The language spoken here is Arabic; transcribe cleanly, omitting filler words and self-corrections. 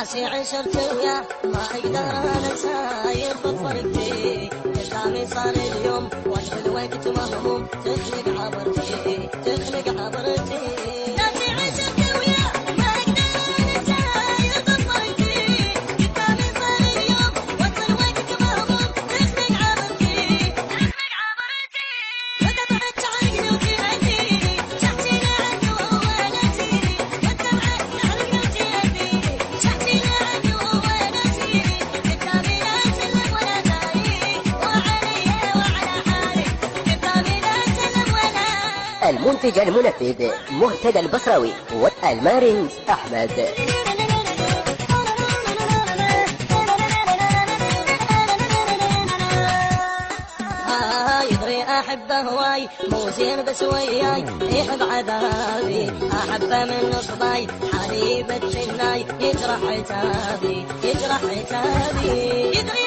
ناسي عشرت وياه ما اقدر انسى بفرقتي قدامي صار اليوم وقت الوقت مهموم تخلق عبرتي تخلق عبرتي ناسي عشرت وياه ما اقدر انسى بفرقتي قدامي صار اليوم وقت الوقت مهموم تخلق عبرتي تخلق عبرتي وتبعت عقلي وتهديني شحتي لعنه وهو ناسيني وتبعت عقلي وتهديني شحتي لعنه وهو ناسيني قدامي لا سلم ولا داري وعلي وعلى حالي قدامي لا سلم ولا. المنتج المنفذ مهتدى البصراوي والمارن أحمد. يدري احبه هواي مو زين بس وياي يحب عذابي احبه من نصباي حليب الثناي يجرح عتابي يجرح عتابي يدري